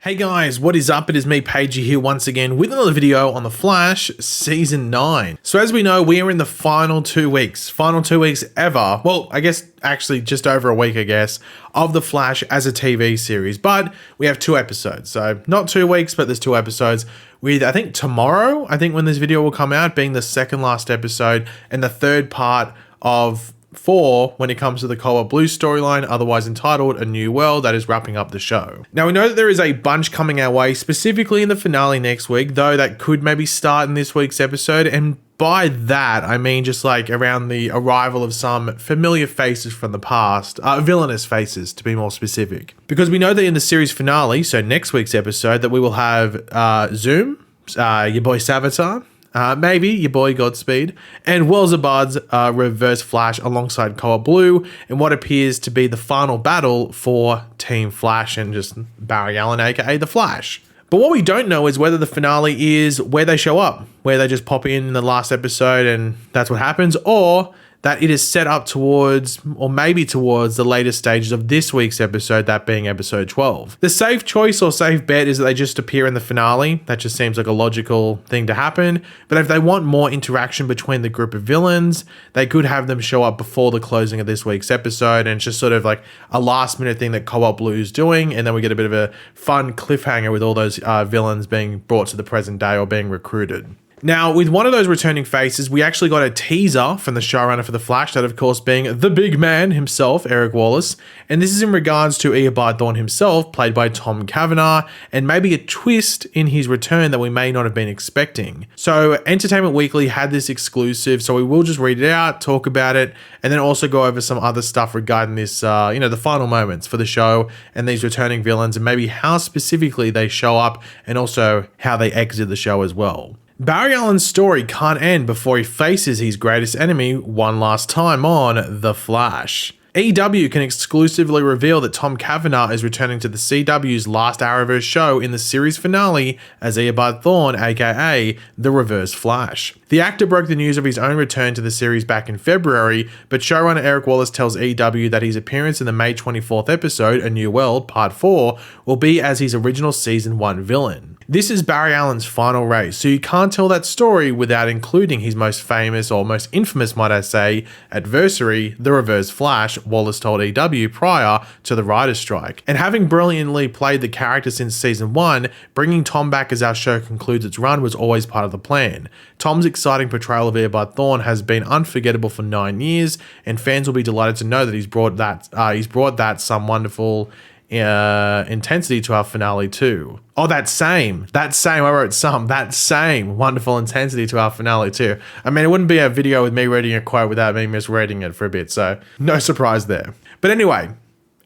Hey guys, what is up? It is me, Pagey, here once again with another video on The Flash Season 9. So as we know, we are in the final 2 weeks ever, well, I guess actually just over a week, of The Flash as a TV series, but we have 2 episodes. So not 2 weeks, but there's 2 episodes with, I think tomorrow, when this video will come out, being the second last episode and the third part of 4 when it comes to the Cobalt Blue storyline, otherwise entitled A New World, that is wrapping up the show. Now we know that there is a bunch coming our way, specifically in the finale next week, though that could maybe start in this week's episode, and by that I mean just like around the arrival of some familiar faces from the past, villainous faces to be more specific. Because we know that in the series finale, so next week's episode, that we will have Zoom, your boy Savitar, maybe your boy Godspeed, and Worlds of Bud's Reverse Flash alongside Cobalt Blue in what appears to be the final battle for Team Flash and just Barry Allen, aka The Flash. But what we don't know is whether the finale is where they show up, where they just pop in the last episode and that's what happens, or that it is set up towards, or maybe towards, the later stages of this week's episode, that being episode 12. The safe choice or safe bet is that they just appear in the finale. That just seems like a logical thing to happen. But if they want more interaction between the group of villains, they could have them show up before the closing of this week's episode, and it's just sort of like a last minute thing that Cobalt Blue is doing, and then we get a bit of a fun cliffhanger with all those villains being brought to the present day or being recruited. Now, with one of those returning faces, we actually got a teaser from the showrunner for The Flash, that of course being the big man himself, Eric Wallace, and this is in regards to Eobard Thawne himself, played by Tom Cavanagh, and maybe a twist in his return that we may not have been expecting. So Entertainment Weekly had this exclusive, so we will just read it out, talk about it, and then also go over some other stuff regarding this, the final moments for the show and these returning villains, and maybe how specifically they show up, and also how they exit the show as well. Barry Allen's story can't end before he faces his greatest enemy one last time on The Flash. EW can exclusively reveal that Tom Cavanagh is returning to the CW's last Arrowverse show in the series finale as Eobard Thawne, aka the Reverse Flash. The actor broke the news of his own return to the series back in February, but showrunner Eric Wallace tells EW that his appearance in the May 24th episode, A New World, Part 4, will be as his original Season 1 villain. This is Barry Allen's final race, so you can't tell that story without including his most famous, or most infamous might I say, adversary, the Reverse Flash, Wallace told EW prior to the writer's strike. And having brilliantly played the character since Season 1, bringing Tom back as our show concludes its run was always part of the plan. Tom's exciting portrayal of Eobard Thawne has been unforgettable for 9 years, and fans will be delighted to know that he's brought that some wonderful intensity to our finale too. Oh, that same wonderful intensity to our finale too. I mean, it wouldn't be a video with me reading a quote without me misreading it for a bit, so no surprise there. But anyway,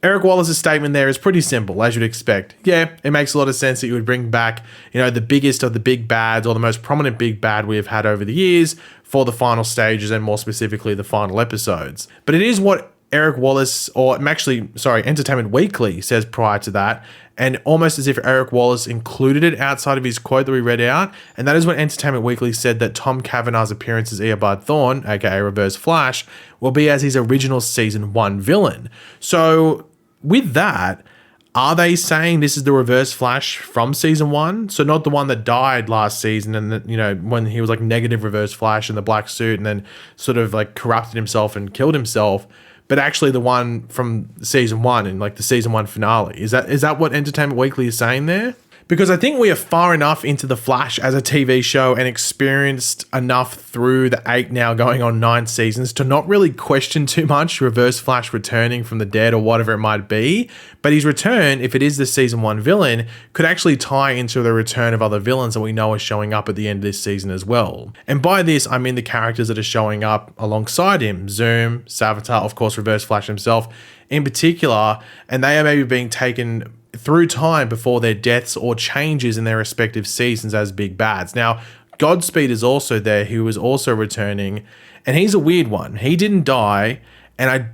Eric Wallace's statement there is pretty simple, as you'd expect. Yeah, it makes a lot of sense that you would bring back, the biggest of the big bads, or the most prominent big bad we have had over the years for the final stages, and more specifically the final episodes. But it is what Eric Wallace, Entertainment Weekly says prior to that, and almost as if Eric Wallace included it outside of his quote that we read out, and that is when Entertainment Weekly said that Tom Cavanagh's appearance as Eobard Thawne, aka Reverse Flash, will be as his original Season 1 villain. So with that, are they saying this is the Reverse Flash from Season 1? So not the one that died last season and when he was like negative Reverse Flash in the black suit and then sort of like corrupted himself and killed himself, but actually the one from Season 1 and like the Season 1 finale. Is that what Entertainment Weekly is saying there? Because I think we are far enough into The Flash as a TV show and experienced enough through the 8 now going on 9 seasons to not really question too much Reverse Flash returning from the dead or whatever it might be. But his return, if it is the Season 1 villain, could actually tie into the return of other villains that we know are showing up at the end of this season as well. And by this, I mean the characters that are showing up alongside him. Zoom, Savitar, of course Reverse Flash himself in particular, and they are maybe being taken through time before their deaths or changes in their respective seasons as big bads. Now, Godspeed is also there, who is also returning, and he's a weird one. He didn't die, and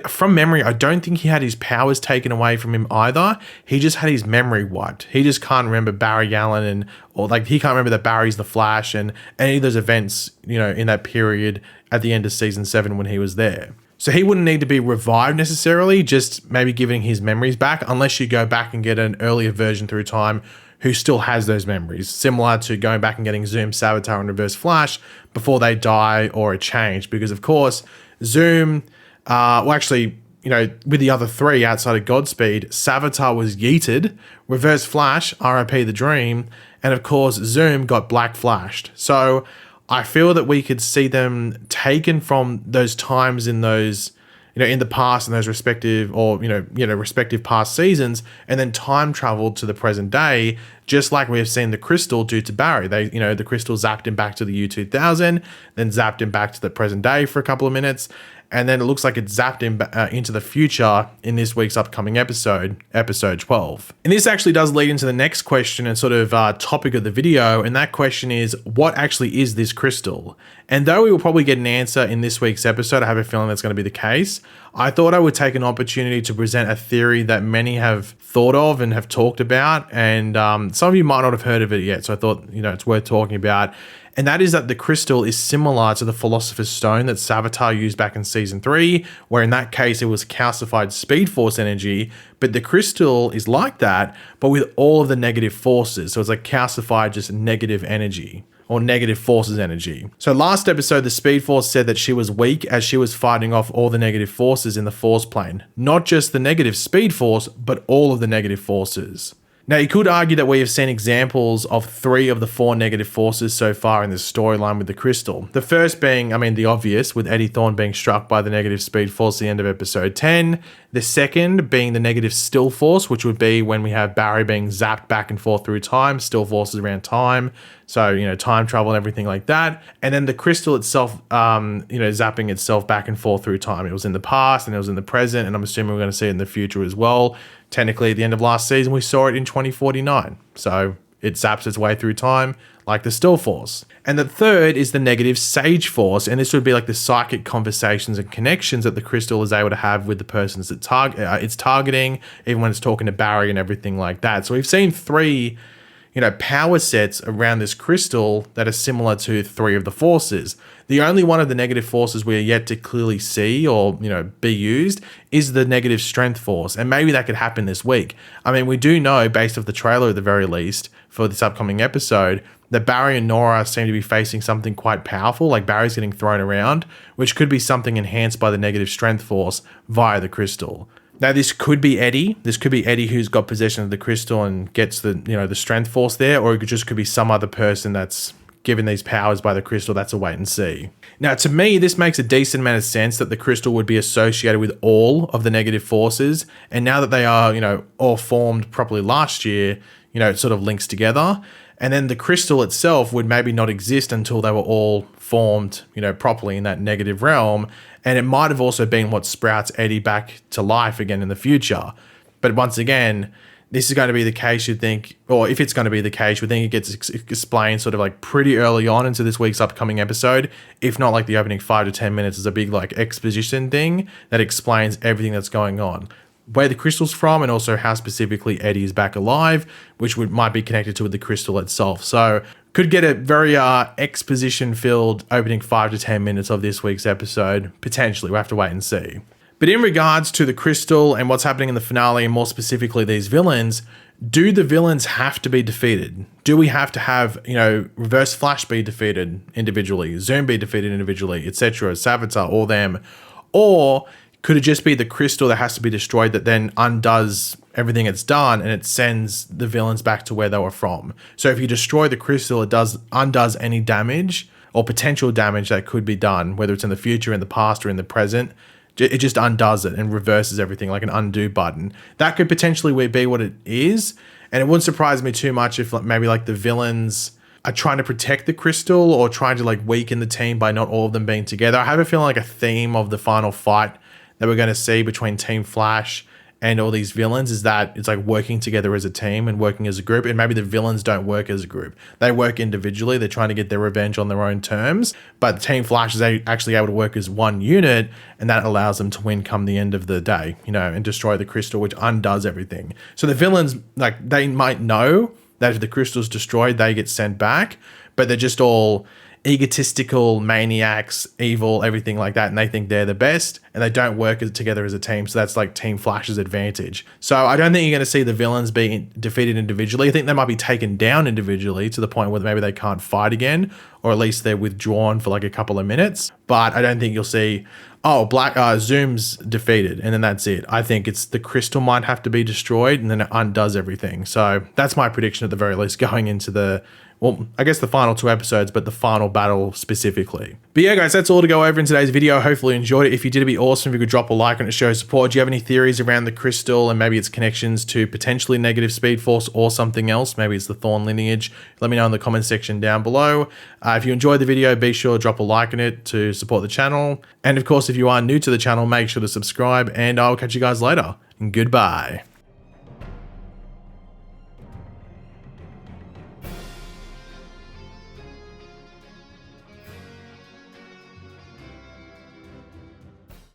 from memory, I don't think he had his powers taken away from him either. He just had his memory wiped. He just can't remember Barry Allen he can't remember that Barry's the Flash and any of those events, in that period at the end of Season 7 when he was there. So he wouldn't need to be revived necessarily, just maybe giving his memories back, unless you go back and get an earlier version through time who still has those memories, similar to going back and getting Zoom, Savitar, and Reverse Flash before they die or are changed. Because of course, Zoom, with the other three outside of Godspeed, Savitar was yeeted, Reverse Flash, RIP the Dream, and of course, Zoom got Black Flashed. So I feel that we could see them taken from those times in those, in the past in those respective respective past seasons, and then time traveled to the present day, just like we have seen the crystal do to Barry. The crystal zapped him back to the year 2000, then zapped him back to the present day for a couple of minutes, and then it looks like it zapped him into the future in this week's upcoming episode 12. And this actually does lead into the next question and sort of topic of the video, and that question is, what actually is this crystal? And though we will probably get an answer in this week's episode, I have a feeling that's going to be the case, I thought I would take an opportunity to present a theory that many have thought of and have talked about, and some of you might not have heard of it yet, so I thought, it's worth talking about. And that is that the crystal is similar to the Philosopher's Stone that Savitar used back in Season 3, where in that case it was calcified Speed Force energy, but the crystal is like that, but with all of the negative forces. So it's like calcified just negative energy, or negative forces energy. So last episode, the Speed Force said that she was weak as she was fighting off all the negative forces in the Force plane. Not just the negative Speed Force, but all of the negative forces. Now, you could argue that we have seen examples of 3 of the 4 negative forces so far in this storyline with the crystal. The first being, the obvious, with Eddie Thawne being struck by the negative Speed Force at the end of episode 10. The second being the negative Still Force, which would be when we have Barry being zapped back and forth through time, Still Forces around time. So, time travel and everything like that. And then the crystal itself, zapping itself back and forth through time. It was in the past and it was in the present, and I'm assuming we're going to see it in the future as well. Technically, at the end of last season, we saw it in 2049. So it zaps its way through time like the Still Force. And the third is the negative Sage Force. And this would be like the psychic conversations and connections that the crystal is able to have with the persons that it's targeting, even when it's talking to Barry and everything like that. So we've seen 3 power sets around this crystal that are similar to 3 of the forces. The only one of the negative forces we are yet to clearly see or, be used is the negative strength force. And maybe that could happen this week. We do know, based off the trailer at the very least, for this upcoming episode, that Barry and Nora seem to be facing something quite powerful, like Barry's getting thrown around, which could be something enhanced by the negative strength force via the crystal. Now, this could be Eddie. This could be Eddie who's got possession of the crystal and gets the strength force there, or it just could be some other person that's given these powers by the crystal. That's a wait and see. Now, to me, this makes a decent amount of sense that the crystal would be associated with all of the negative forces. And now that they are, all formed properly last year, it sort of links together. And then the crystal itself would maybe not exist until they were all formed, properly in that negative realm. And it might have also been what sprouts Eddie back to life again in the future. But once again, this is going to be the case, you'd think, or if it's going to be the case, you think it gets explained sort of like pretty early on into this week's upcoming episode. If not like the opening 5 to 10 minutes is a big like exposition thing that explains everything that's going on. Where the crystal's from, and also how specifically Eddie is back alive, which might be connected to the crystal itself. So could get a very exposition-filled opening 5 to 10 minutes of this week's episode. Potentially, we'll have to wait and see. But in regards to the crystal and what's happening in the finale, and more specifically these villains, do the villains have to be defeated? Do we have to have, Reverse Flash be defeated individually, Zoom be defeated individually, etc., Savitar, all them? Or could it just be the crystal that has to be destroyed that then undoes everything it's done and it sends the villains back to where they were from? So if you destroy the crystal, it undoes any damage or potential damage that could be done, whether it's in the future, in the past, or in the present. It just undoes it and reverses everything like an undo button. That could potentially be what it is. And it wouldn't surprise me too much if maybe like the villains are trying to protect the crystal or trying to like weaken the team by not all of them being together. I have a feeling like a theme of the final fight that we're going to see between Team Flash and all these villains is that it's like working together as a team and working as a group. And maybe the villains don't work as a group. They work individually. They're trying to get their revenge on their own terms. But Team Flash is actually able to work as one unit, and that allows them to win come the end of the day, and destroy the crystal, which undoes everything. So the villains, they might know that if the crystal's destroyed, they get sent back, but they're just all egotistical maniacs, evil, everything like that, and they think they're the best, and they don't work together as a team. So that's like Team Flash's advantage. So I don't think you're going to see the villains being defeated individually. I think they might be taken down individually to the point where maybe they can't fight again, or at least they're withdrawn for like a couple of minutes. But I don't think you'll see, oh, Zoom's defeated, and then that's it. I think it's the crystal might have to be destroyed, and then it undoes everything. So that's my prediction at the very least going into the, well, I guess the final 2 episodes, but the final battle specifically. But yeah, guys, that's all to go over in today's video. Hopefully you enjoyed it. If you did, it'd be awesome if you could drop a like on it to show support. Do you have any theories around the crystal and maybe its connections to potentially negative Speed Force or something else? Maybe it's the Thawne lineage. Let me know in the comment section down below. If you enjoyed the video, be sure to drop a like on it to support the channel. And of course, if you are new to the channel, make sure to subscribe, and I'll catch you guys later. Goodbye.